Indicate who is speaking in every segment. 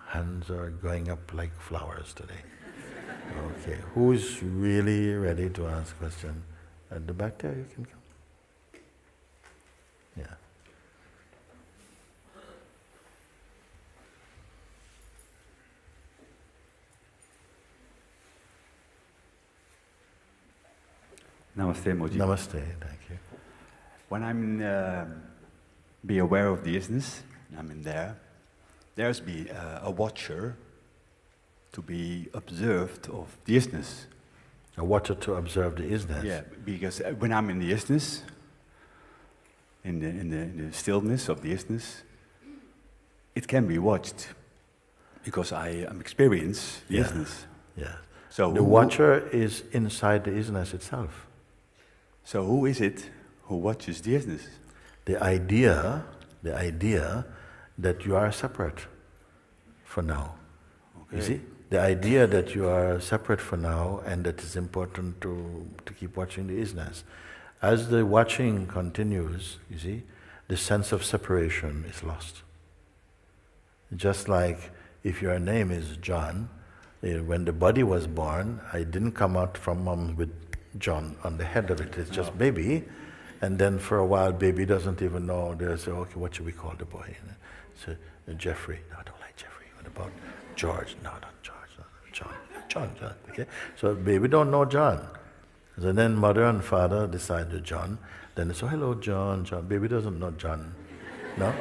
Speaker 1: Hands are going up like flowers today. Okay, who's really ready to ask a question? At the back there, you can come. Yeah.
Speaker 2: Namaste, Mooji.
Speaker 1: Namaste, thank you.
Speaker 2: When I'm be aware of the isness, I'm in there, there's be a watcher to be observed of the isness.
Speaker 1: A watcher to observe the isness.
Speaker 2: Yeah, because when I'm in the isness, in the stillness of the isness, it can be watched because I am experience the isness.
Speaker 1: Yeah.
Speaker 2: So
Speaker 1: the watcher is inside the isness itself.
Speaker 2: So who is it who watches the isness?
Speaker 1: The idea that you are separate for now. Okay. You see? The idea that you are separate for now and that it's important to keep watching the isness. As the watching continues, you see, the sense of separation is lost. Just like if your name is John, when the body was born, I didn't come out from mom with John on the head of it, it's just baby. And then for a while, baby doesn't even know. They say, okay, what should we call the boy? So Jeffrey. No, I don't like Jeffrey. What about George? No, not George. No, John. Okay. So baby don't know John. So then mother and father decide to John. Then they say, hello, John. Baby doesn't know John. No,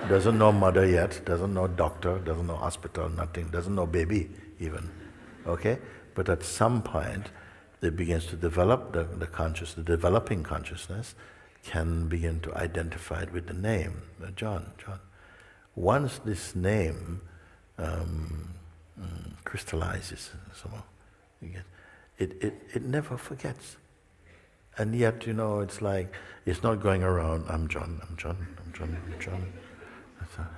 Speaker 1: doesn't know mother yet. Doesn't know doctor. Doesn't know hospital. Nothing. Doesn't know baby even. Okay. But at some point, it begins to develop the consciousness, the developing consciousness can begin to identify it with the name, John. Once this name crystallizes somehow, it never forgets. And yet, it's like, it's not going around, I'm John.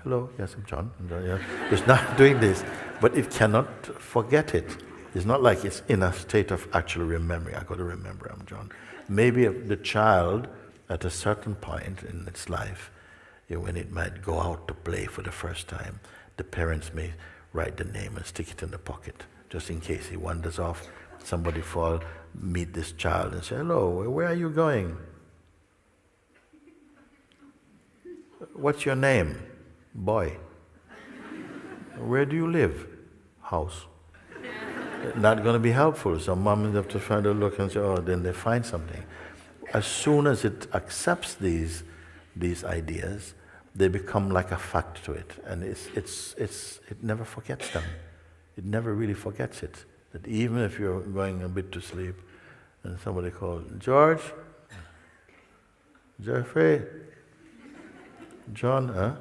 Speaker 1: Hello, yes, I'm John. Yeah. It's not doing this, but it cannot forget it. It's not like it's in a state of actually remembering. I got to remember I'm John. Maybe the child, at a certain point in its life, when it might go out to play for the first time, the parents may write the name and stick it in the pocket, just in case he wanders off. Somebody meet this child and say, hello, where are you going? What's your name? Boy. Where do you live? House. Not going to be helpful. So mom have to find a look and say, oh, then they find something. As soon as it accepts these ideas, they become like a fact to it, and it never forgets them. It never really forgets it. That even if you're going a bit to sleep, and somebody calls George, Jeffrey, John, huh?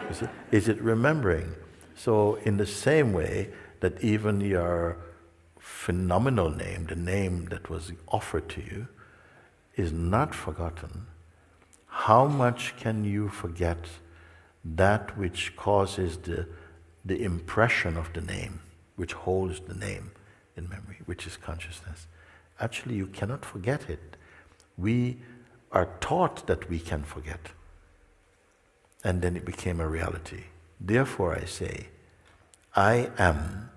Speaker 1: You see? Is it remembering? So in the same way, that even your phenomenal name, the name that was offered to you, is not forgotten, how much can you forget that which causes the impression of the name, which holds the name in memory, which is consciousness? Actually, you cannot forget it. We are taught that we can forget. And then it became a reality. Therefore, I say, I am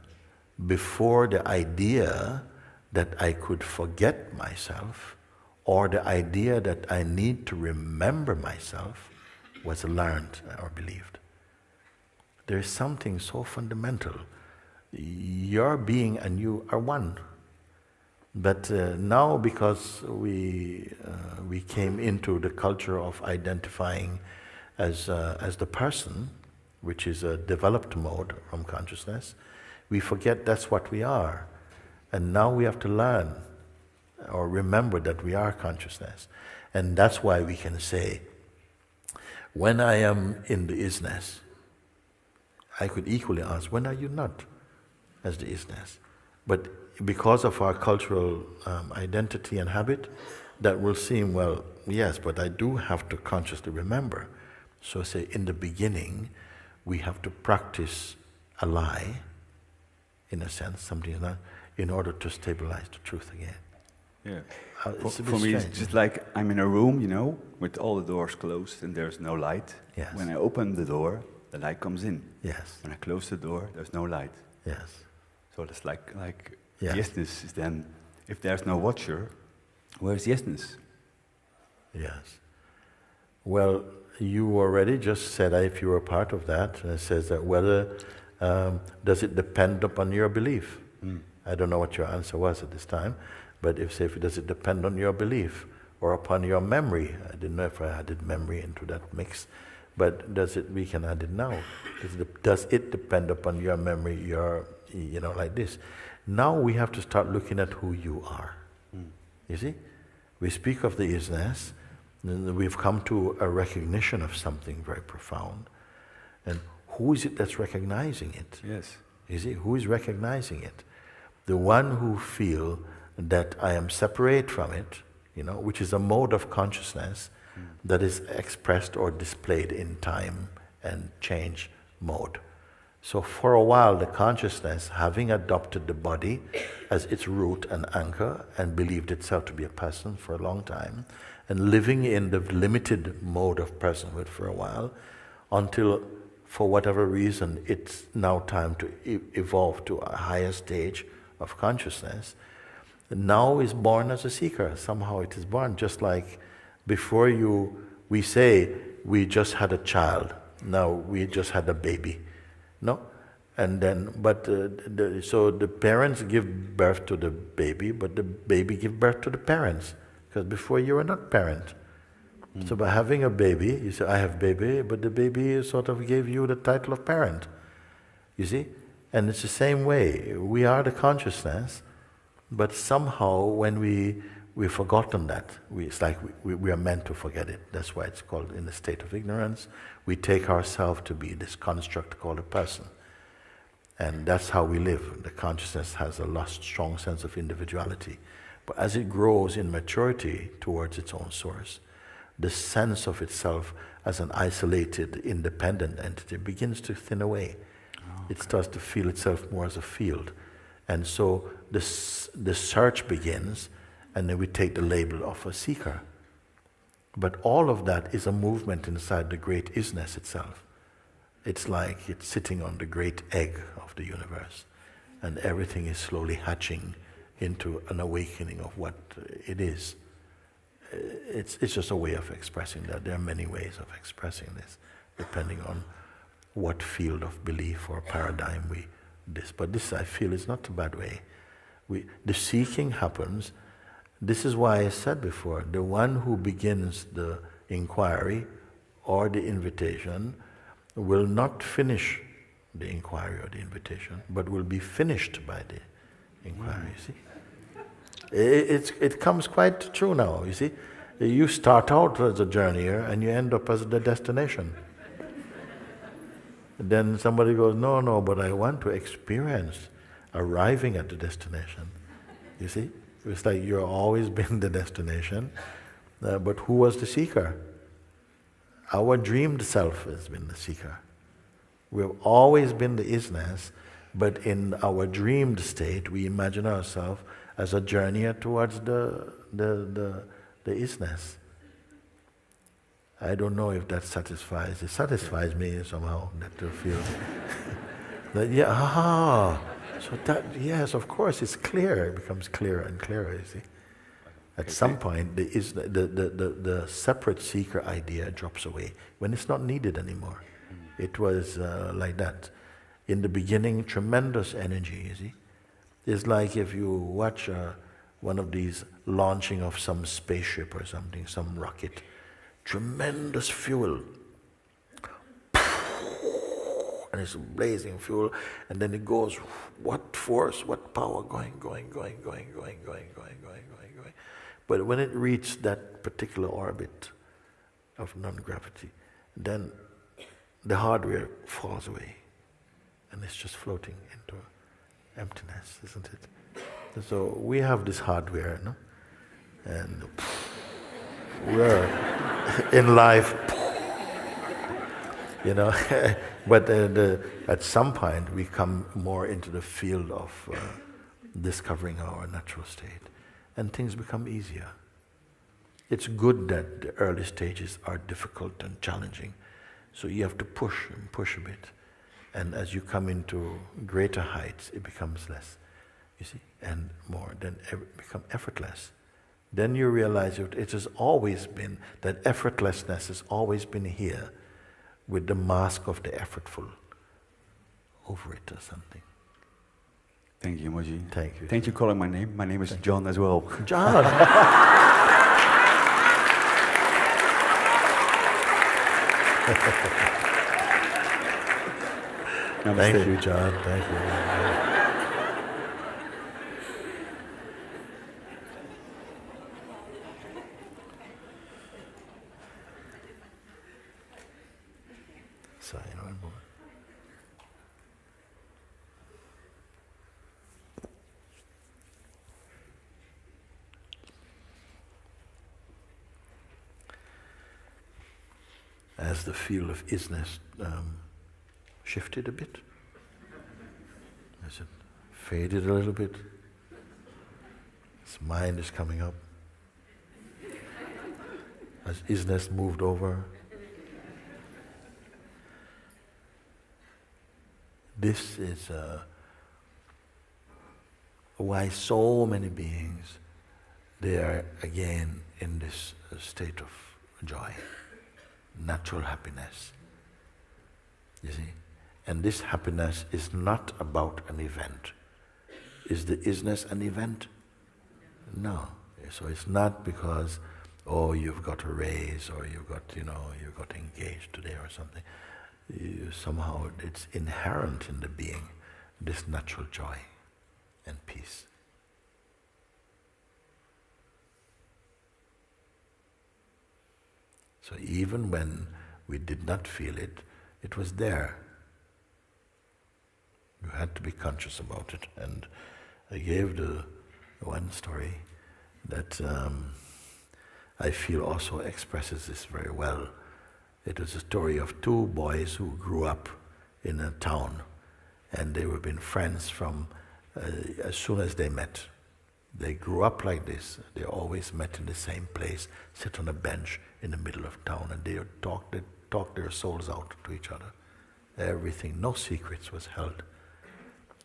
Speaker 1: before the idea that I could forget myself or the idea that I need to remember myself was learned or believed. There is something so fundamental. Your being and you are one. But now, because we came into the culture of identifying as the person, which is a developed mode from consciousness, we forget that's what we are. And now we have to learn or remember that we are consciousness. And that's why we can say, when I am in the isness, I could equally ask, when are you not as the isness? But because of our cultural identity and habit, that will seem, well, yes, but I do have to consciously remember. So say, in the beginning, we have to practice a lie, in a sense, something like that, in order to stabilize the truth again.
Speaker 2: Yeah.
Speaker 1: For
Speaker 2: me, it's just like I'm in a room, you know, with all the doors closed and there's no light.
Speaker 1: Yes.
Speaker 2: When I open the door, the light comes in.
Speaker 1: Yes.
Speaker 2: When I close the door, there's no light.
Speaker 1: Yes.
Speaker 2: So it's like
Speaker 1: Yes.
Speaker 2: the yesness is then, if there's no watcher, where's yesness?
Speaker 1: Yes. Well, you already just said, if you were part of that, it says that whether, does it depend upon your belief? I don't know what your answer was at this time, but if does it depend on your belief or upon your memory? I didn't know if I added memory into that mix, but we can add it now. Does it depend upon your memory, like this? Now we have to start looking at who you are. You see? We speak of the isness, and we've come to a recognition of something very profound. And who is it that's recognizing it?
Speaker 2: Yes.
Speaker 1: You see, who is recognizing it? The one who feel that I am separate from it, which is a mode of consciousness that is expressed or displayed in time and change mode. So for a while, the consciousness, having adopted the body as its root and anchor and believed itself to be a person for a long time, and living in the limited mode of personhood for a while, until for whatever reason it's now time to evolve to a higher stage of consciousness, now is born as a seeker. Somehow it is born, just like before we say we just had a child, now we just had a baby. No? And then, so the parents give birth to the baby, but the baby gives birth to the parents, because before you were not parent. So by having a baby, you say, I have baby, but the baby sort of gave you the title of parent. You see? And it's the same way. We are the consciousness, but somehow when we've forgotten that, it's like we are meant to forget it. That's why it's called in the state of ignorance. We take ourselves to be this construct called a person. And that's how we live. The consciousness has a lost, strong sense of individuality. But as it grows in maturity towards its own source, the sense of itself as an isolated, independent entity begins to thin away. It starts to feel itself more as a field. And so the search begins, and then we take the label of a seeker. But all of that is a movement inside the great isness itself. It's like it's sitting on the great egg of the universe, and everything is slowly hatching into an awakening of what it is. It's just a way of expressing that. There are many ways of expressing this, depending on what field of belief or paradigm but this, I feel, is not a bad way. The seeking happens. This is why I said before, the one who begins the inquiry or the invitation will not finish the inquiry or the invitation, but will be finished by the inquiry, you see. It comes quite true now, you see. You start out as a journeyer and you end up as the destination. Then somebody goes, no, but I want to experience arriving at the destination. You see? It's like you've always been the destination, but who was the seeker? Our dreamed self has been the seeker. We've always been the isness, but in our dreamed state, we imagine ourselves as a journeyer towards the isness. I don't know if that satisfies. It satisfies me somehow, that to feel that, so that, yes, of course, it's clear. It becomes clearer and clearer, you see. At some point, the separate seeker idea drops away when it's not needed anymore. It was like that. In the beginning, tremendous energy, you see. It's like if you watch one of these launching of some spaceship or something, some rocket, tremendous fuel. and it's blazing fuel, and then it goes, what force, what power, going. But when it reaches that particular orbit of non-gravity, then the hardware falls away, and it's just floating into emptiness, isn't it? So we have this hardware, no? And we're in life, you know. But at some point we come more into the field of discovering our natural state, and things become easier. It's good that the early stages are difficult and challenging, so you have to push and push a bit, and as you come into greater heights, it becomes less, you see, and more, then become effortless. Then you realize it has always been, that effortlessness has always been here, with the mask of the effortful over it or something.
Speaker 2: Thank you, Mooji.
Speaker 1: Thank you.
Speaker 2: Thank you for calling my name. My name is John as well.
Speaker 1: John! Thank you, John. Thank you. As the field of isness shifted a bit, as it faded a little bit, his mind is coming up. As isness moved over, this is why so many beings, they are again in this state of joy, natural happiness, you see. And this happiness is not about an event. Is the isness an event? No. So it's not because, oh, you've got a raise, or you got engaged today or something. Somehow it's inherent in the being, this natural joy and peace. So even when we did not feel it, it was there. You had to be conscious about it. And I gave the one story that I feel also expresses this very well. It was a story of two boys who grew up in a town, and they were been friends from as soon as they met. They grew up like this. They always met in the same place, sit on a bench in the middle of town, and they talked their souls out to each other. Everything, no secrets was held.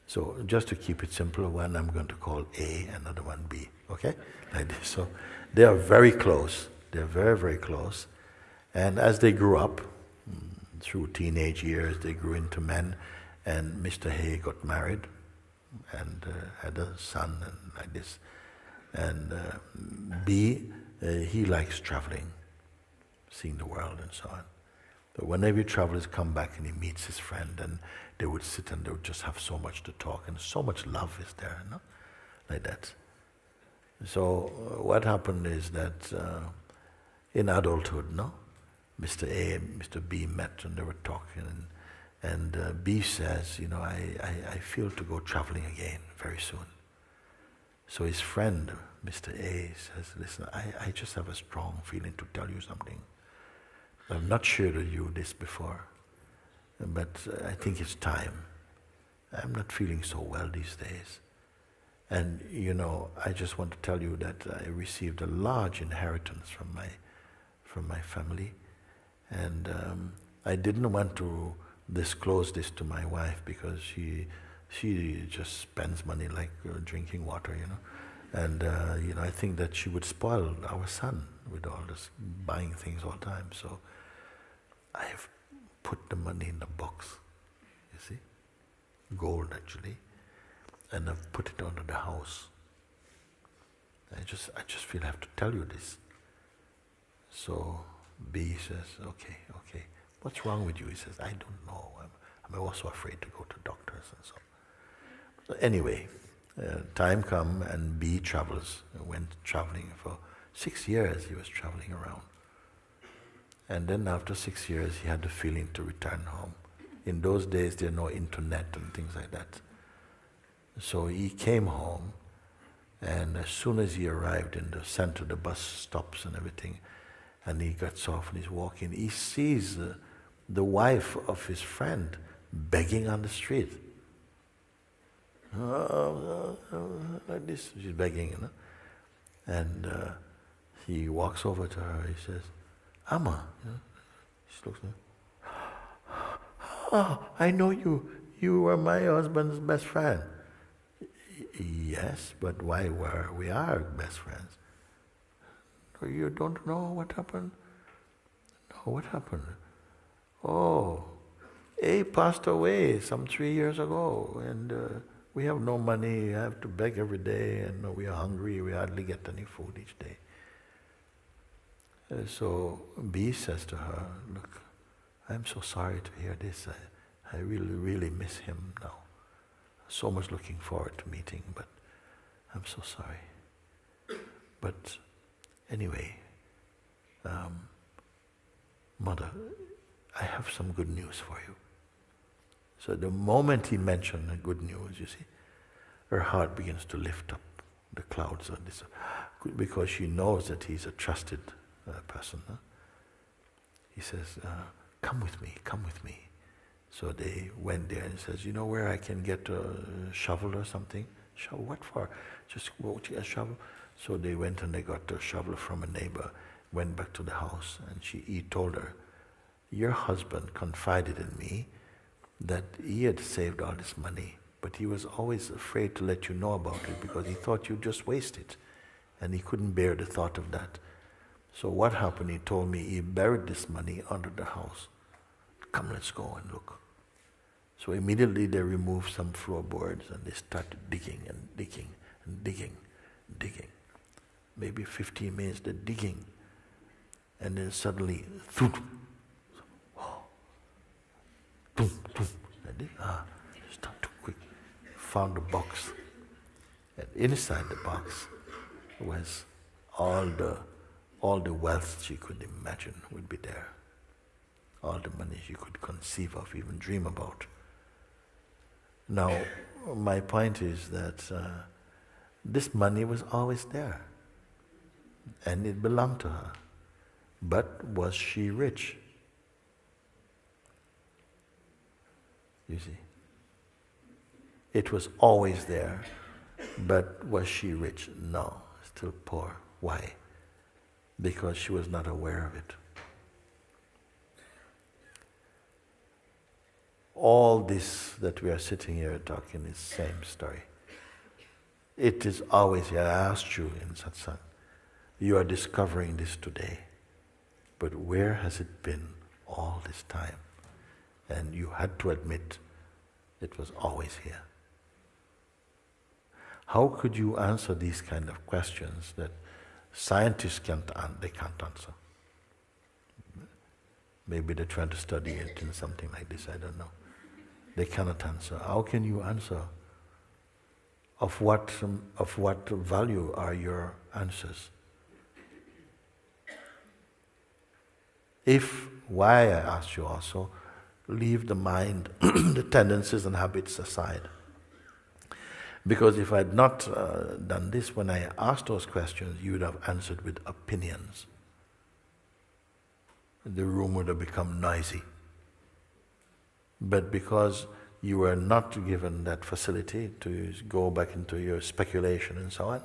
Speaker 1: So just to keep it simple, one I'm going to call A, another one B, okay? Like this. So they are very close. They're very, very close. And as they grew up, through teenage years, they grew into men, and Mr. A got married and had a son and like this. And B, he likes traveling, seeing the world and so on. But whenever he travels, he come back and he meets his friend, and they would sit and they would just have so much to talk, and so much love is there, no? Like that. So what happened is that in adulthood, no? Mr. A and Mr. B met and they were talking, and B says, you know, I feel to go traveling again very soon. So his friend, Mr. A, says, listen, I just have a strong feeling to tell you something. I've not shared with you this before, but I think it's time. I'm not feeling so well these days. And you know, I just want to tell you that I received a large inheritance from my family, and I didn't want to disclose this to my wife because she just spends money like drinking water, you know. And you know, I think that she would spoil our son with all this buying things all the time. So I have put the money in the box, you see, gold actually, and I've put it under the house. I just feel I have to tell you this. So B says, okay, what's wrong with you? He says, I don't know, I'm also afraid to go to doctors and so on. So anyway, time come and B travels, went traveling for 6 years. He was traveling around. And then after 6 years, he had the feeling to return home. In those days, there no internet and things like that. So he came home, and as soon as he arrived in the center, the bus stops and everything, and he gets off and he's walking, he sees the wife of his friend begging on the street. Like this, she's begging, you know. And he walks over to her, he says, Amma, you know, she looks at him. Oh, I know you. You were my husband's best friend. Yes, but why were we are best friends? You don't know what happened? No, what happened? Oh, he passed away some 3 years ago, and we have no money. I have to beg every day, and we are hungry. We hardly get any food each day. So B says to her, look, I'm so sorry to hear this. I really, really miss him now. So much looking forward to meeting, but I'm so sorry. But anyway, Mother, I have some good news for you. So the moment he mentioned the good news, you see, her heart begins to lift up the clouds on this, because she knows that he's a trusted person. Huh? He says, come with me, come with me. So they went there and he says, you know where I can get a shovel or something? Shovel, what for? Just go to a shovel. So they went and they got a shovel from a neighbor, went back to the house, and he told her, your husband confided in me that he had saved all this money, but he was always afraid to let you know about it because he thought you'd just waste it, and he couldn't bear the thought of that. So what happened, he told me he buried this money under the house. Come, let's go and look. So immediately they removed some floorboards and they started digging and digging and digging and digging. Maybe 15 minutes they're digging, and then suddenly, thump, thump, thump, like this. It's not too quick. Found a box, and inside the box was all the wealth she could imagine would be there. All the money she could conceive of, even dream about. Now, my point is that this money was always there, and it belonged to her. But was she rich? You see? It was always there, but was she rich? No, still poor. Why? Because she was not aware of it. All this that we are sitting here talking is the same story. It is always here. I asked you in satsang, you are discovering this today, but where has it been all this time? And you had to admit it was always here. How could you answer these kind of questions that scientists can't answer? Maybe they're trying to study it in something like this, I don't know. They cannot answer. How can you answer? Of what value are your answers? Why I asked you also, leave the mind, the tendencies and habits aside. Because if I had not done this, when I asked those questions, you would have answered with opinions. The room would have become noisy. But because you were not given that facility to go back into your speculation and so on,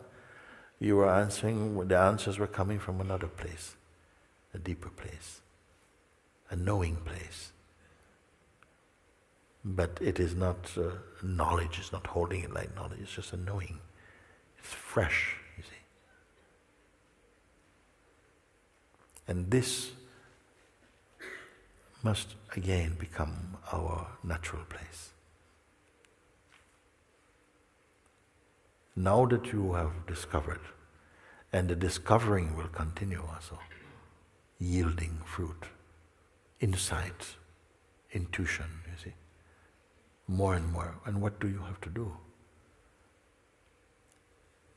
Speaker 1: you were answering, the answers were coming from another place, a deeper place, a knowing place. But it is not knowledge, it's not holding it like knowledge, it's just a knowing. It's fresh, you see. And this must again become our natural place. Now that you have discovered, and the discovering will continue also, yielding fruit, insight, intuition, you see. more and more. And what do you have to do?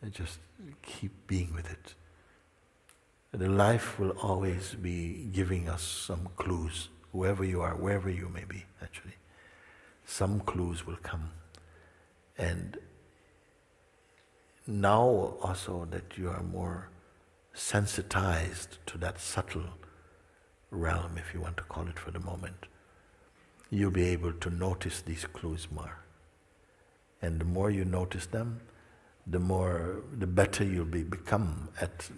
Speaker 1: You just keep being with it. The life will always be giving us some clues, whoever you are, wherever you may be, actually. Some clues will come. And now also that you are more sensitized to that subtle realm, if you want to call it for the moment, you'll be able to notice these clues more. And the more you notice them, the better you'll become at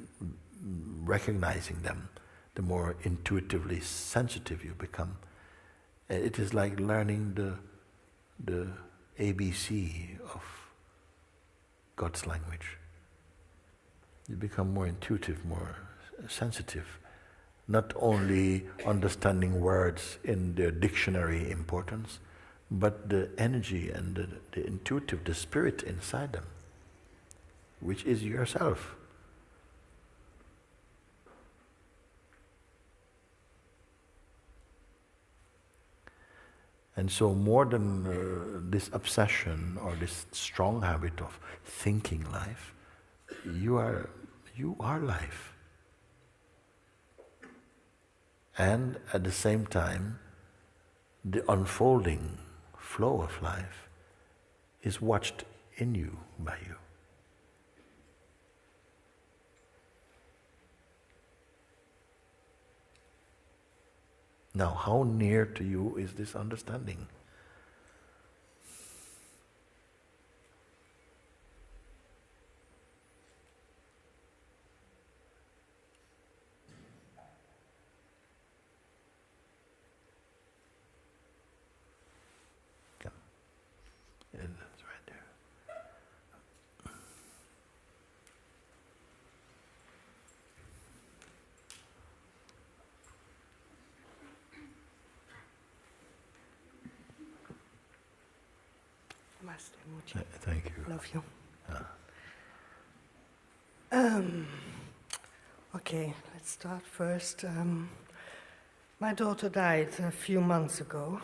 Speaker 1: recognizing them, the more intuitively sensitive you become. It is like learning the ABC of God's language. You become more intuitive, more sensitive, not only understanding words in their dictionary importance, but the energy and the intuitive, the spirit inside them, which is yourself. And so more than this obsession or this strong habit of thinking life, you are life. And at the same time, the unfolding flow of life is watched in you, by you. Now, how near to you is this understanding? Come. Yeah, that's right there.
Speaker 3: Namaste, Mooji.
Speaker 1: Thank you.
Speaker 3: Love you. Okay, let's start first. My daughter died a few months ago,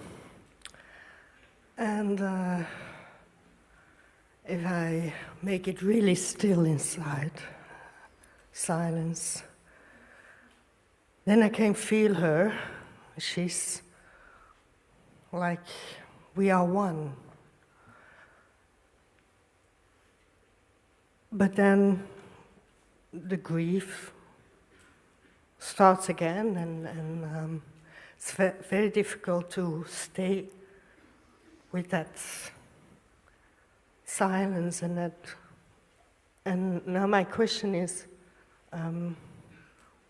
Speaker 3: and if I make it really still inside, silence, then I can feel her. She's like we are one. But then the grief starts again, and it's very difficult to stay with that silence and that. And now my question is,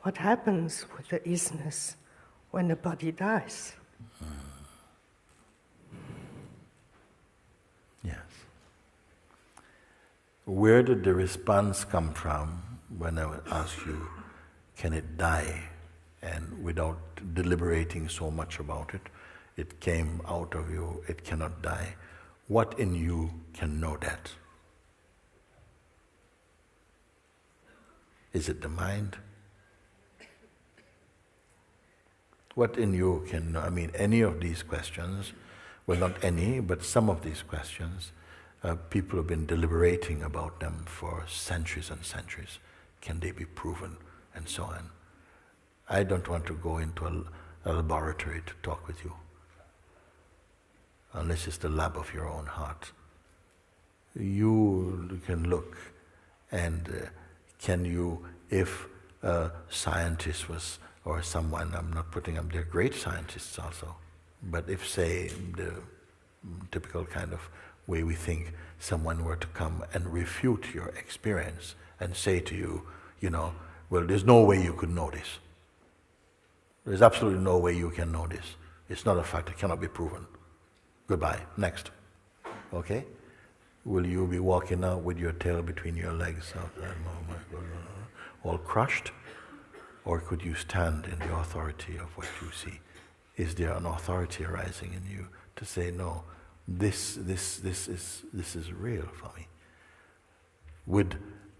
Speaker 3: what happens with the isness when the body dies?
Speaker 1: Yes. Where did the response come from when I would ask you, can it die? And without deliberating so much about it, it came out of you, it cannot die. What in you can know that? Is it the mind? What in you can know? I mean, any of these questions, well, not any, but some of these questions, people have been deliberating about them for centuries and centuries. Can they be proven? And so on. I don't want to go into a laboratory to talk with you, unless it's the lab of your own heart. You can look, and can you, if a scientist was, or someone, I'm not putting up, they're great scientists also, but if, say, the typical kind of way we think, someone were to come and refute your experience and say to you, well, there's no way you could know this. There's absolutely no way you can know this. It's not a fact, it cannot be proven. Goodbye, next. Okay? Will you be walking out with your tail between your legs, all crushed? Or could you stand in the authority of what you see? Is there an authority arising in you to say, no, this is real for me?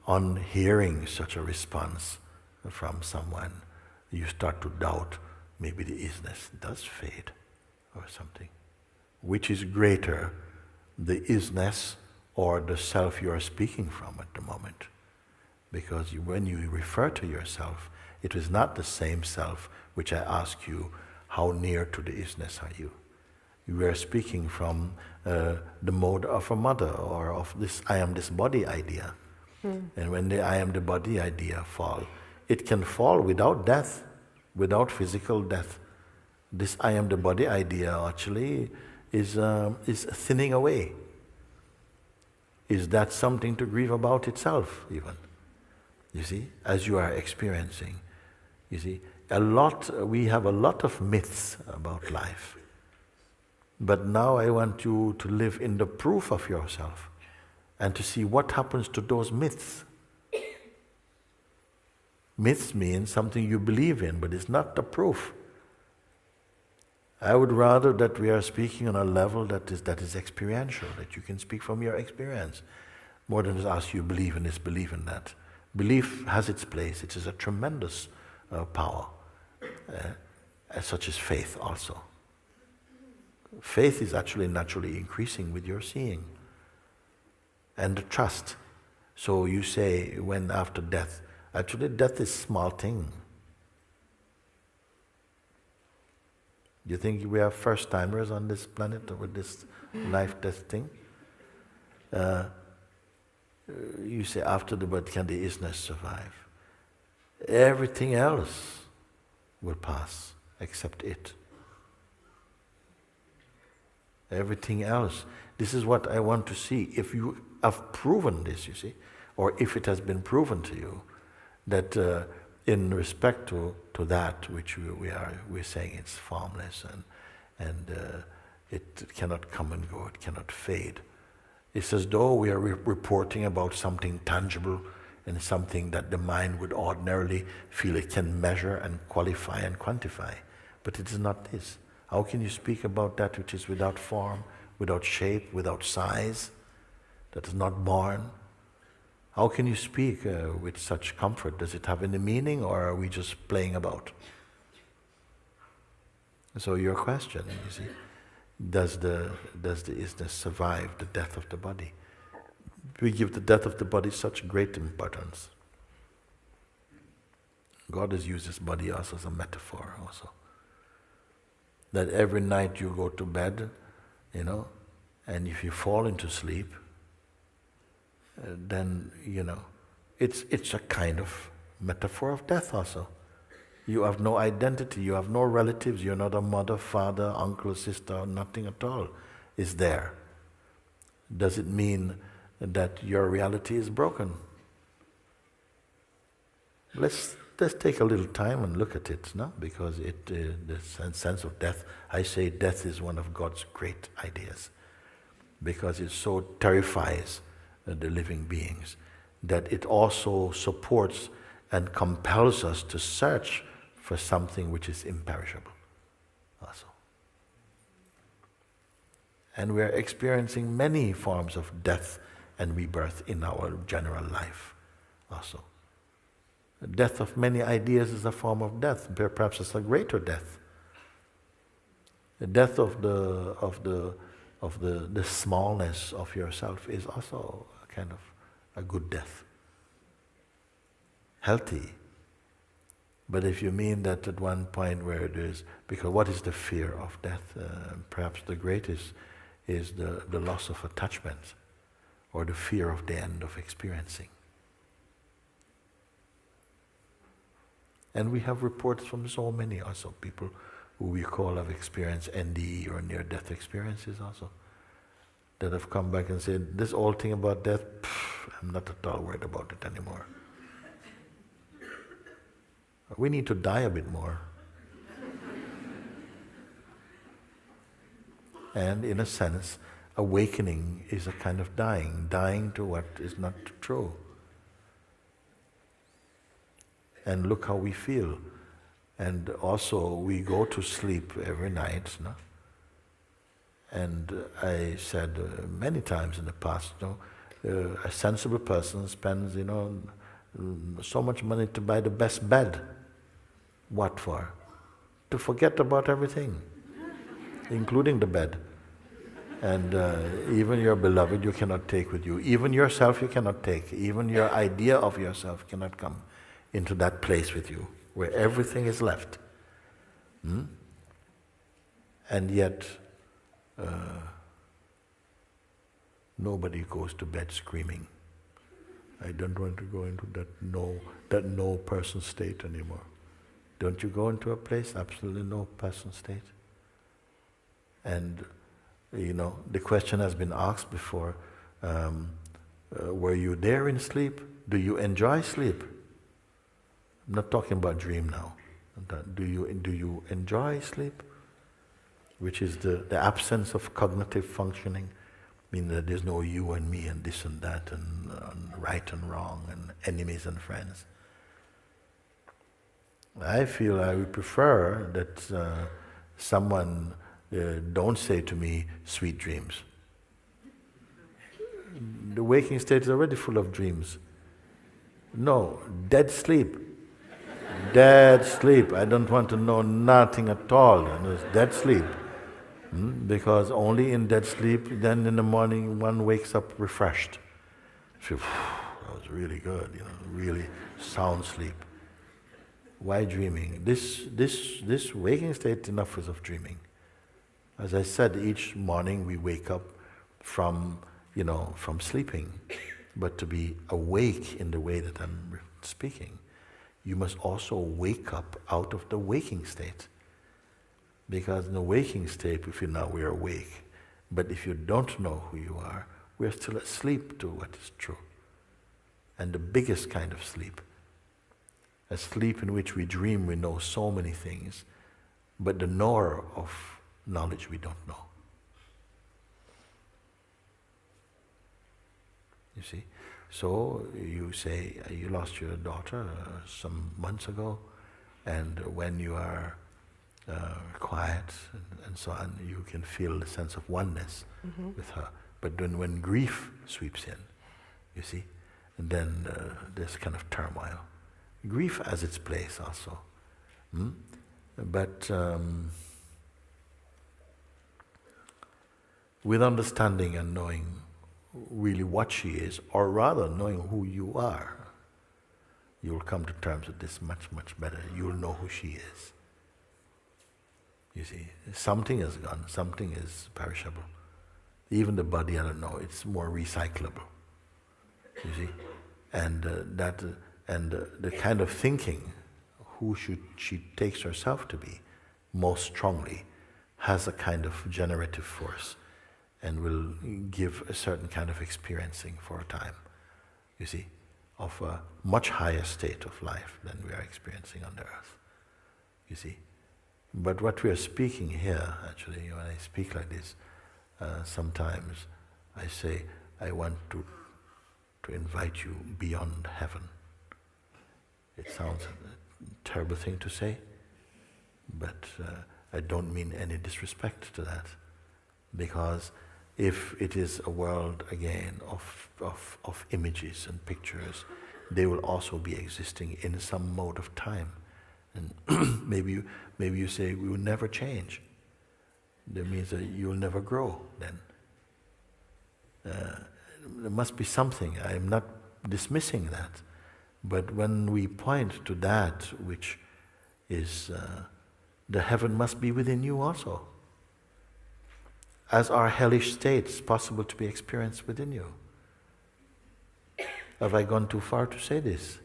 Speaker 1: On hearing such a response from someone, you start to doubt maybe the isness does fade or something. which is greater, the isness or the self you are speaking from at the moment. Because when you refer to yourself, it is not the same self which I ask you, how near to the isness are you? You are speaking from the mode of a mother, or of this I am this body idea. And when the I am the body idea fall, it can fall without death, without physical death. This I am the body idea actually is thinning away. Is that something to grieve about itself even? You see, as you are experiencing. You see, we have a lot of myths about life. But now I want you to live in the proof of yourself and to see what happens to those myths. Myths mean something you believe in, but it's not the proof. I would rather that we are speaking on a level that is experiential, that you can speak from your experience, more than just ask you believe in this, believe in that. Belief has its place. It is a tremendous power, such as faith also. Faith is actually naturally increasing with your seeing. And the trust. So you say, when after death, actually death is a small thing. Do you think we are first-timers on this planet with this life-death thing? You say, after the birth, can the isness survive? Everything else will pass, except it. Everything else. This is what I want to see. If you have proven this, you see, or if it has been proven to you, that in respect to that which we're saying it's formless and it cannot come and go, it cannot fade. It's as though we are reporting about something tangible and something that the mind would ordinarily feel it can measure and qualify and quantify. But it is not this. How can you speak about that which is without form, without shape, without size, that is not born? How can you speak with such comfort? Does it have any meaning, or are we just playing about? So your question, you see, does the isness survive the death of the body? We give the death of the body such great importance. God has used this body also as a metaphor also. That every night you go to bed, and if you fall into sleep, then, it's a kind of metaphor of death also. You have no identity, you have no relatives, you're not a mother, father, uncle, sister, nothing at all is there. Does it mean that your reality is broken? Let's take a little time and look at it, no? Because the sense of death, I say death is one of God's great ideas, because it so terrifies the living beings that it also supports and compels us to search for something which is imperishable also. And we are experiencing many forms of death and rebirth in our general life also. The death of many ideas is a form of death, perhaps it's a greater death. The death of the smallness of yourself is also a kind of a good death. Healthy. But if you mean that at one point where it is, because what is the fear of death? Perhaps the greatest is the loss of attachment, or the fear of the end of experiencing. And we have reports from so many also people who we call have experienced NDE or near-death experiences also, that have come back and said, this old thing about death, I'm not at all worried about it anymore. We need to die a bit more. And in a sense, awakening is a kind of dying to what is not true. And look how we feel. And also we go to sleep every night, no? And I said many times in the past, a sensible person spends, so much money to buy the best bed. What for? To forget about everything, including the bed. And even your beloved you cannot take with you. Even yourself you cannot take. Even your idea of yourself cannot come into that place with you, where everything is left. And yet, nobody goes to bed screaming, I don't want to go into that no person state anymore. Don't you go into a place, absolutely no person state? And the question has been asked before, were you there in sleep? Do you enjoy sleep? I'm not talking about dream now. Do you enjoy sleep? Which is the absence of cognitive functioning, meaning that there's no you and me and this and that and right and wrong and enemies and friends. I feel I would prefer that someone don't say to me, sweet dreams. The waking state is already full of dreams. No, dead sleep. Dead sleep. I don't want to know nothing at all. It's dead sleep. Because only in dead sleep, then in the morning one wakes up refreshed. Feel, that was really good, really sound sleep. Why dreaming? This waking state, enough is of dreaming. As I said, each morning we wake up from sleeping, but to be awake in the way that I'm speaking, you must also wake up out of the waking state. Because in the waking state, we feel now we are awake. But if you don't know who you are, we are still asleep to what is true. And the biggest kind of sleep, a sleep in which we dream we know so many things, but the knower of knowledge we don't know. You see? So you say you lost your daughter some months ago, and when you are quiet and so on, you can feel the sense of oneness with her. But then when grief sweeps in, you see, and then there's kind of turmoil. Grief has its place also. But with understanding and knowing really what she is, or rather knowing who you are, you'll come to terms with this much, much better. You'll know who she is. You see, something is gone, something is perishable. Even the body, I don't know, it's more recyclable. You see, and the kind of thinking, who she takes herself to be, most strongly, has a kind of generative force, and will give a certain kind of experiencing for a time. You see, of a much higher state of life than we are experiencing on the earth. You see. But what we are speaking here, actually, when I speak like this, sometimes I say, I want to invite you beyond heaven. It sounds a terrible thing to say, but I don't mean any disrespect to that. Because if it is a world, again, of images and pictures, they will also be existing in some mode of time. And maybe you say, we will never change. That means that you will never grow then. There must be something. I am not dismissing that. But when we point to that which is, the heaven must be within you also. As are hellish states possible to be experienced within you. Have I gone too far to say this?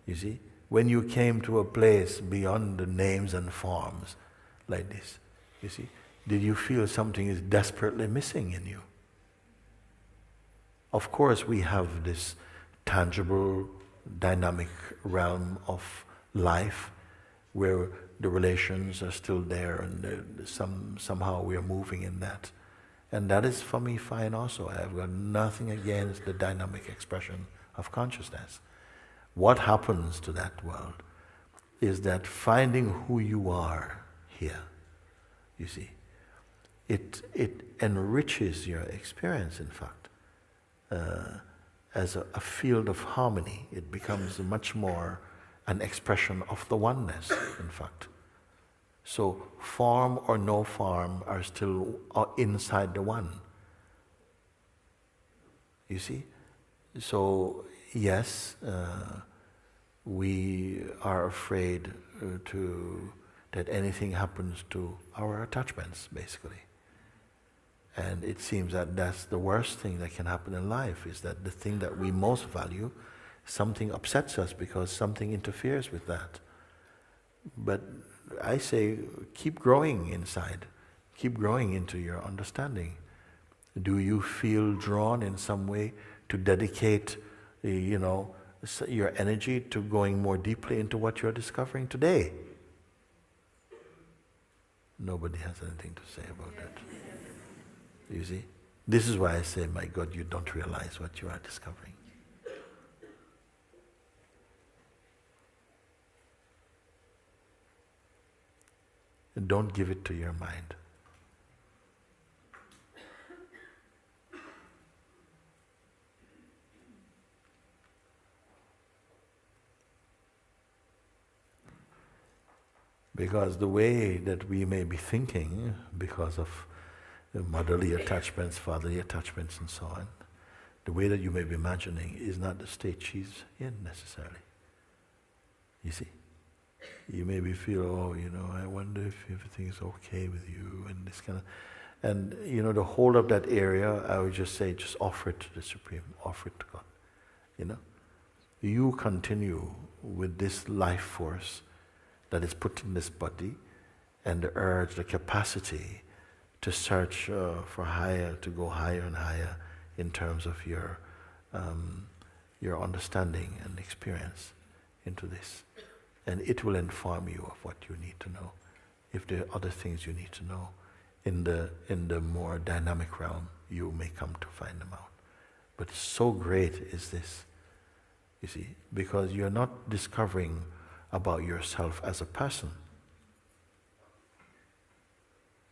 Speaker 1: You see? When you came to a place beyond the names and forms like this, you see, did you feel something is desperately missing in you? Of course, we have this tangible, dynamic realm of life where the relations are still there and somehow we are moving in that. And that is for me fine also. I have got nothing against the dynamic expression of consciousness. What happens to that world is that finding who you are here, you see, it enriches your experience, in fact, as a field of harmony. It becomes much more an expression of the oneness, in fact. So form or no form are still inside the one. You see? So yes, we are afraid that anything happens to our attachments, basically. And it seems that that's the worst thing that can happen in life, is that the thing that we most value, something upsets us because something interferes with that. But I say, keep growing inside. Keep growing into your understanding. Do you feel drawn in some way to dedicate, your energy to going more deeply into what you're discovering today? Nobody has anything to say about that. You see? This is why I say, my God, you don't realize what you are discovering. And don't give it to your mind. Because the way that we may be thinking, because of motherly attachments, fatherly attachments and so on, the way that you may be imagining is not the state she's in necessarily. You see? You maybe feel, I wonder if everything is okay with you, and this kind of, and the whole of that area, I would just say, just offer it to the Supreme, offer it to God. You continue with this life force that is put in this body, and the urge, the capacity to search for higher, to go higher and higher in terms of your understanding and experience into this. And it will inform you of what you need to know, if there are other things you need to know. In the more dynamic realm, you may come to find them out. But so great is this, you see, because you're not discovering about yourself as a person.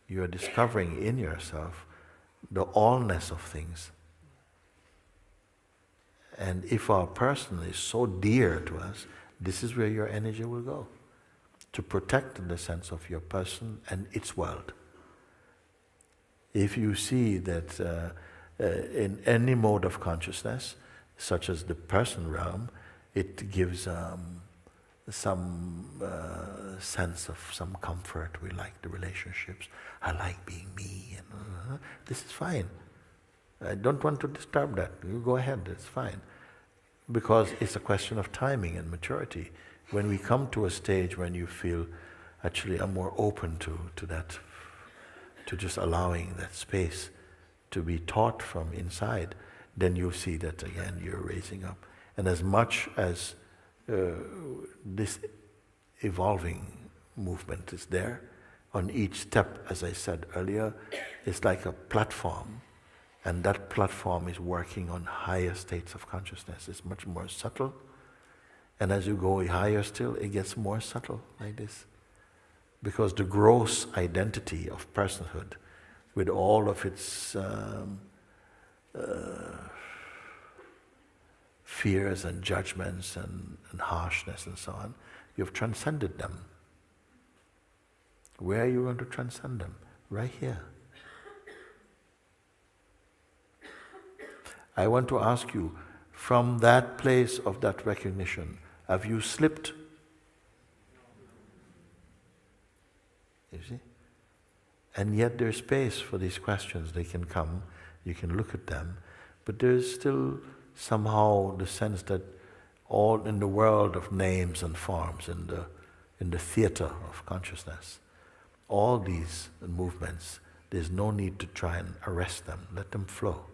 Speaker 1: You are discovering in yourself the allness of things. And if our person is so dear to us, this is where your energy will go, to protect the sense of your person and its world. If you see that in any mode of consciousness, such as the person realm, it gives some sense of some comfort. We like the relationships. I like being me. And this is fine. I don't want to disturb that. You go ahead, it's fine. Because it's a question of timing and maturity. When we come to a stage when you feel, actually I'm more open to that, to just allowing that space to be taught from inside, then you'll see that again you're raising up. And as much as this evolving movement is there, on each step, as I said earlier, it's like a platform. And that platform is working on higher states of consciousness. It's much more subtle. And as you go higher still, it gets more subtle like this. Because the gross identity of personhood, with all of its fears and judgments and harshness and so on, you've transcended them. Where are you going to transcend them? Right here. I want to ask you, from that place of that recognition, have you slipped? You see? And yet there's space for these questions. They can come, you can look at them, but there's still somehow the sense that all in the world of names and forms, in the theater of consciousness, all these movements, there's no need to try and arrest them. Let them flow.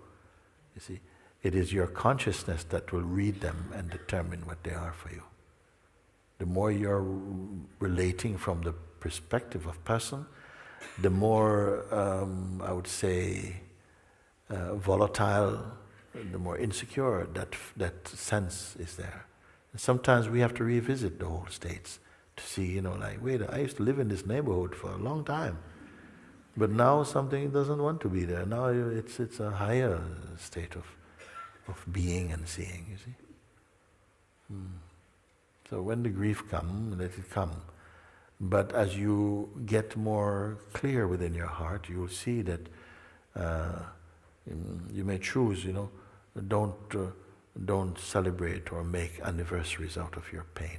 Speaker 1: You see? It is your consciousness that will read them and determine what they are for you. The more you're relating from the perspective of person, the more, I would say, volatile, the more insecure that sense is there. And sometimes we have to revisit the whole states to see, wait, I used to live in this neighborhood for a long time, but now something doesn't want to be there. Now it's a higher state of being and seeing, you see. So when the grief comes, let it come. But as you get more clear within your heart, you will see that you may choose, don't celebrate or make anniversaries out of your pain.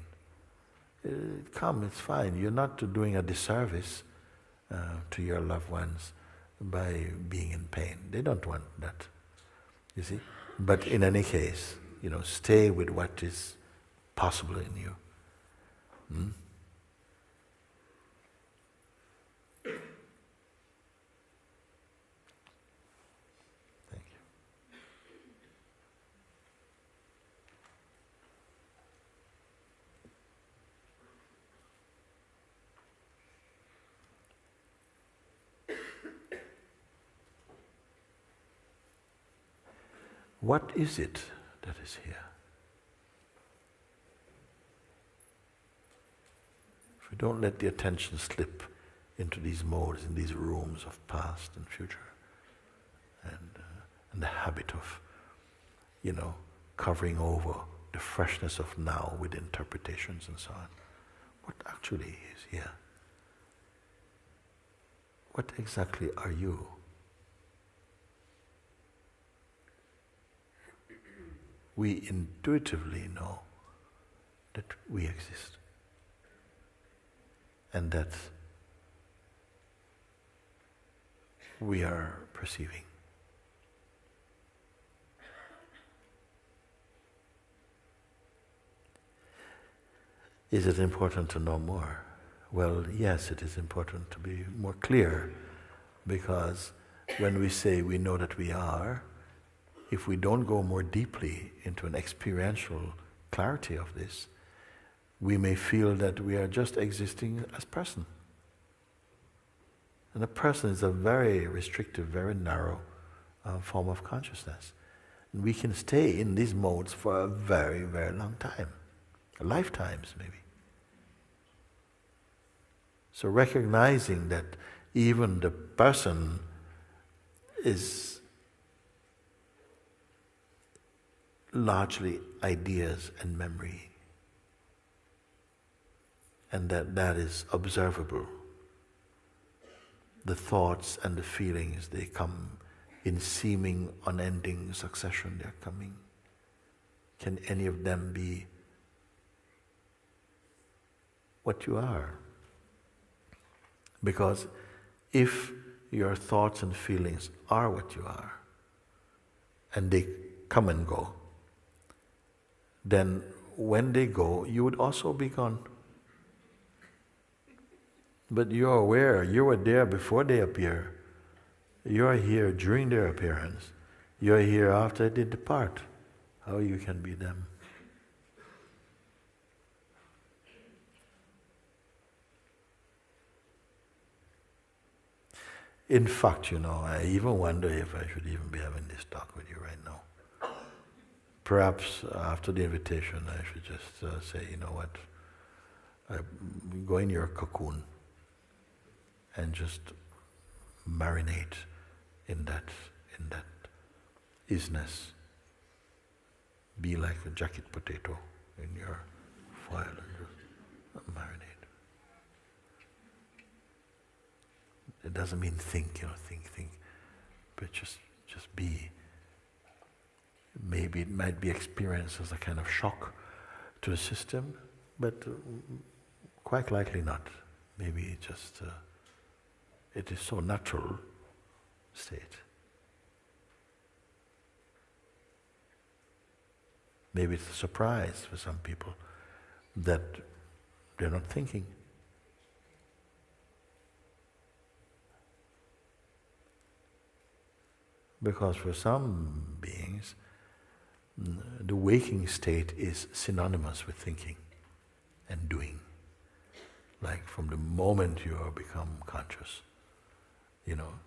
Speaker 1: Come, it's fine. You're not doing a disservice to your loved ones by being in pain. They don't want that, you see. But in any case, stay with what is possible in you. Thank you. What is it that is here? If we don't let the attention slip into these modes, in these rooms of past and future, and the habit of, covering over the freshness of now with interpretations and so on, what actually is here? What exactly are you? We intuitively know that we exist and that we are perceiving. Is it important to know more? Well, yes, it is important to be more clear, because when we say we know that we are, if we don't go more deeply into an experiential clarity of this, we may feel that we are just existing as person. And a person is a very restrictive, very narrow form of consciousness. And we can stay in these modes for a very, very long time, lifetimes maybe. So recognizing that even the person is largely ideas and memory, and that is observable. The thoughts and the feelings, they come in seeming unending succession, they're coming. Can any of them be what you are? Because if your thoughts and feelings are what you are, and they come and go, then when they go, you would also be gone. But you're aware, you were there before they appear. You're here during their appearance. You're here after they depart. How you can be them? In fact, I even wonder if I should even be having this talk with you right now. Perhaps after the invitation, I should just say, you know what, go in your cocoon and just marinate in that isness. Be like a jacket potato in your foil and just marinate. It doesn't mean think, think, but just be. Maybe it might be experienced as a kind of shock to the system, but quite likely not. Maybe it is so natural state. Maybe it's a surprise for some people that they're not thinking. Because for some beings, the waking state is synonymous with thinking and doing. Like from the moment you become conscious,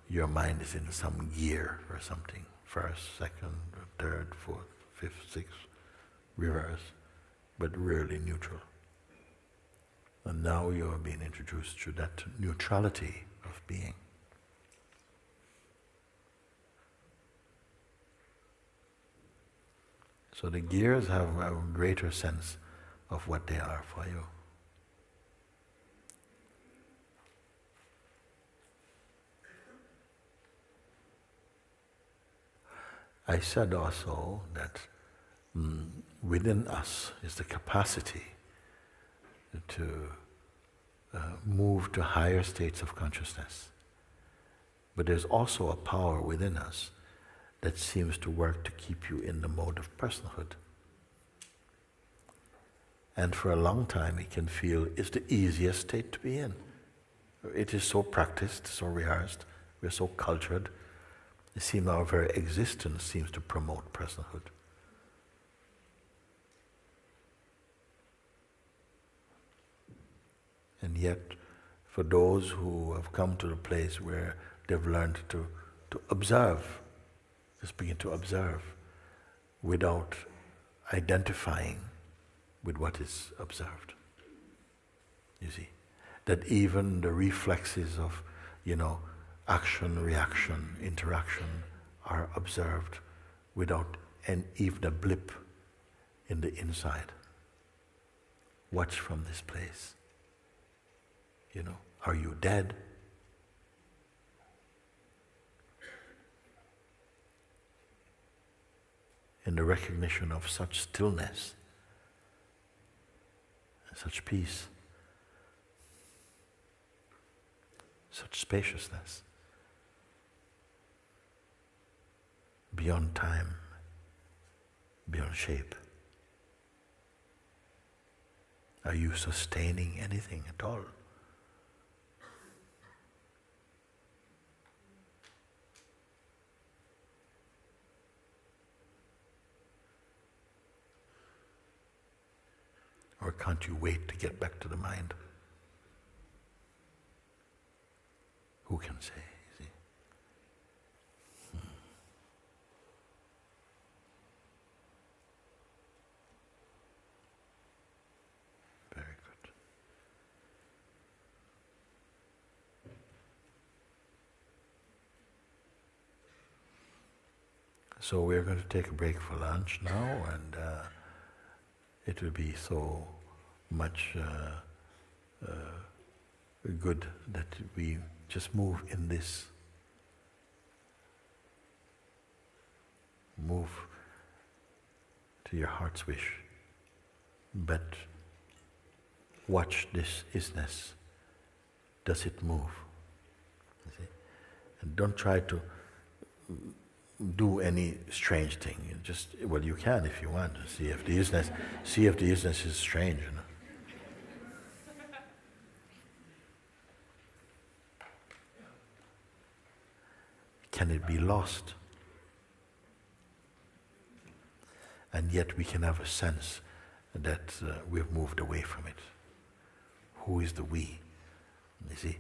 Speaker 1: your mind is in some gear or something. First, second, third, fourth, fifth, sixth, reverse, but rarely neutral. And now you are being introduced to that neutrality of being. So the gears have a greater sense of what they are for you. I said also that within us is the capacity to move to higher states of consciousness. But there's also a power within us that seems to work to keep you in the mode of personhood. And for a long time it can feel it's the easiest state to be in. It is so practiced, so rehearsed, we're so cultured. It seems our very existence seems to promote personhood. And yet, for those who have come to the place where they've learned to observe, just begin to observe without identifying with what is observed. You see, that even the reflexes of, action, reaction, interaction are observed without even a blip in the inside. Watch from this place. Are you dead? In the recognition of such stillness, such peace, such spaciousness, beyond time, beyond shape. Are you sustaining anything at all? Or can't you wait to get back to the mind? Who can say, you see? Very good. So we're going to take a break for lunch now, and it will be so much good that we just move in this. Move to your heart's wish, but watch this isness. Does it move? You see? And don't try to do any strange thing. You just, you can if you want to see if the isness is strange. Can it be lost? And yet we can have a sense that we've moved away from it. Who is the we? You see?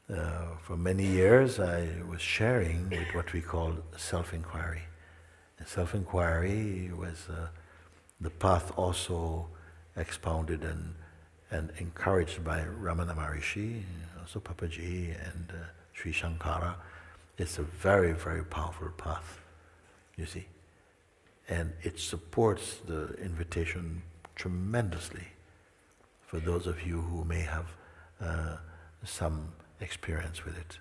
Speaker 1: For many years I was sharing with what we call self-inquiry. And self-inquiry was the path also expounded and encouraged by Ramana Maharishi, also Papaji and Sri Shankara. It's a very, very powerful path, you see. And it supports the invitation tremendously for those of you who may have some experience with it.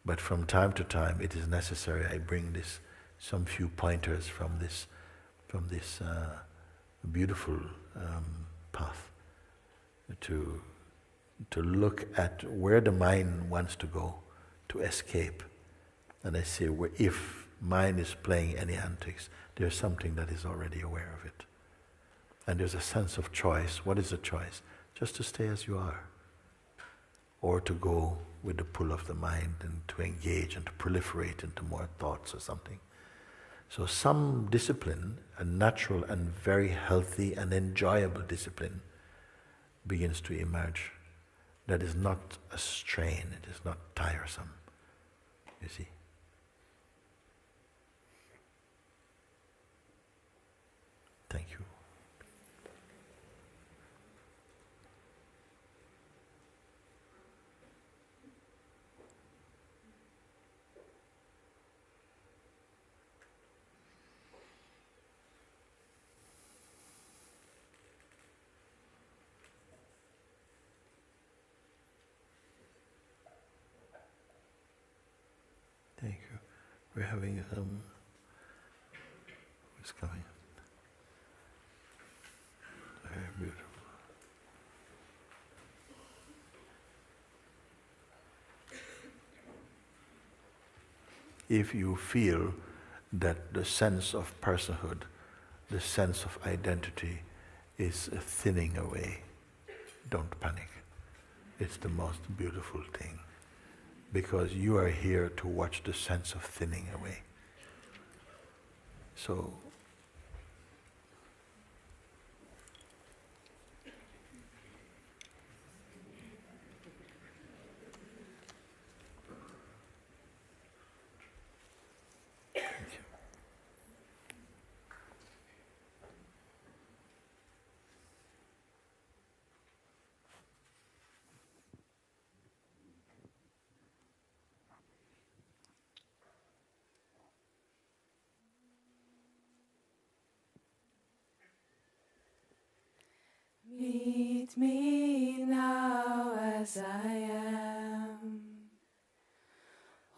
Speaker 1: But from time to time it is necessary I bring some few pointers from this beautiful path to look at where the mind wants to go, to escape. And I say, if mind is playing any antics, there's something that is already aware of it. And there's a sense of choice. What is the choice? Just to stay as you are, or to go with the pull of the mind and to engage and to proliferate into more thoughts or something. So some discipline, a natural and very healthy and enjoyable discipline, begins to emerge. That is not a strain, it is not tiresome, you see. Thank you. Thank you. We're having some It's coming. Very beautiful. If you feel that the sense of personhood, the sense of identity is thinning away, don't panic. It's the most beautiful thing, because you are here to watch the sense of thinning away. So,
Speaker 4: meet me now as I am.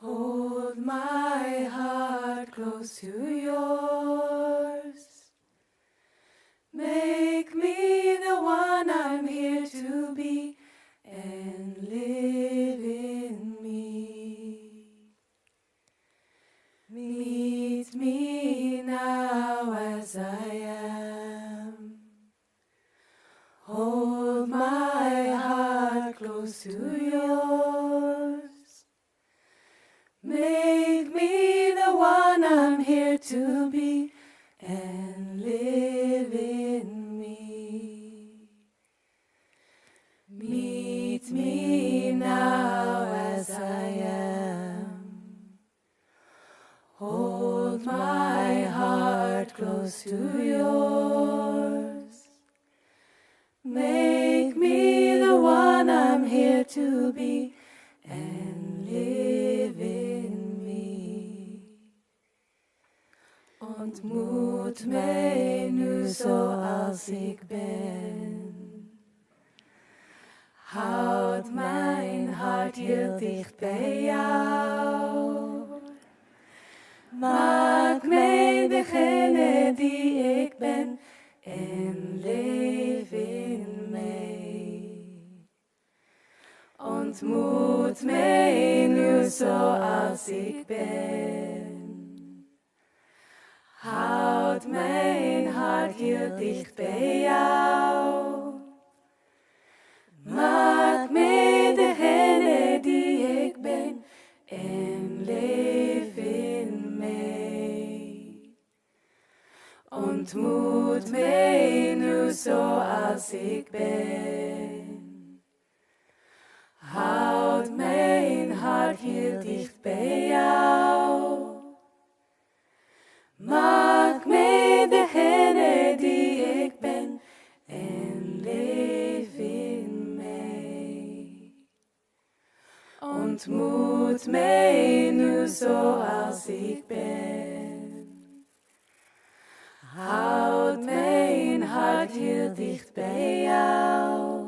Speaker 4: Hold my heart close to yours. Make me the one I'm here to be and live in me. Meet me now as I am. Hold my heart close to yours. Make me the one I'm here to be and live in me. Meet me now as I am. Hold my heart close to yours. Make me the one I'm here to be and live in me. Ontmoet mij nu zoals ik ben. Houd mijn hart heel dicht bij jou. Maak mij degene die ik ben en leef in mij. Ontmoet mij nu zoals ik ben. Houd mijn hart heel dicht bij jou. Maak mij degene die ik ben en leef in mij. Ontmoet mij nu zoals ik ben. Houd mijn hart heel dicht bij jou. Maak mij degene die ik ben en leef in mij. Ontmoet mij nu zoals ik ben. Houd mijn hart heel dicht bij jou.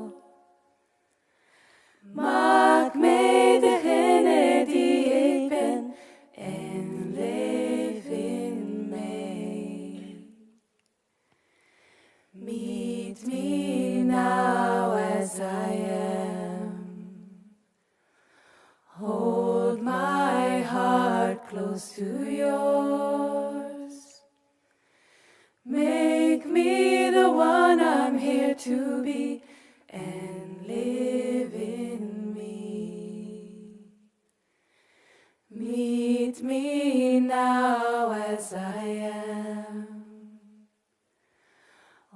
Speaker 4: Maak mij degene die ik ben en leef in mij. Meet me now as I am. Hold my heart close to yours. Make me the one I'm here to be and live in me. Meet me now as I am.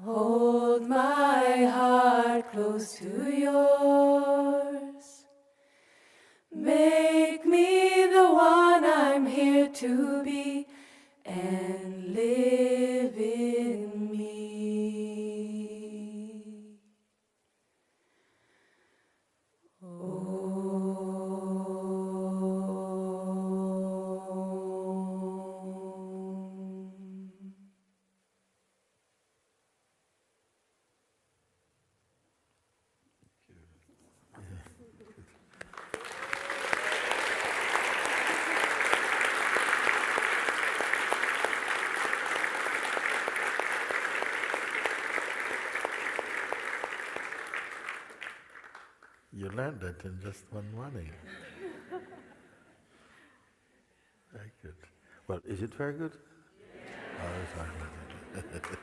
Speaker 4: Hold my heart close to yours. Make me the one I'm here to be and live in me.
Speaker 1: You learned that in just one morning. Very good. Well, is it very good? Oh, it's very good.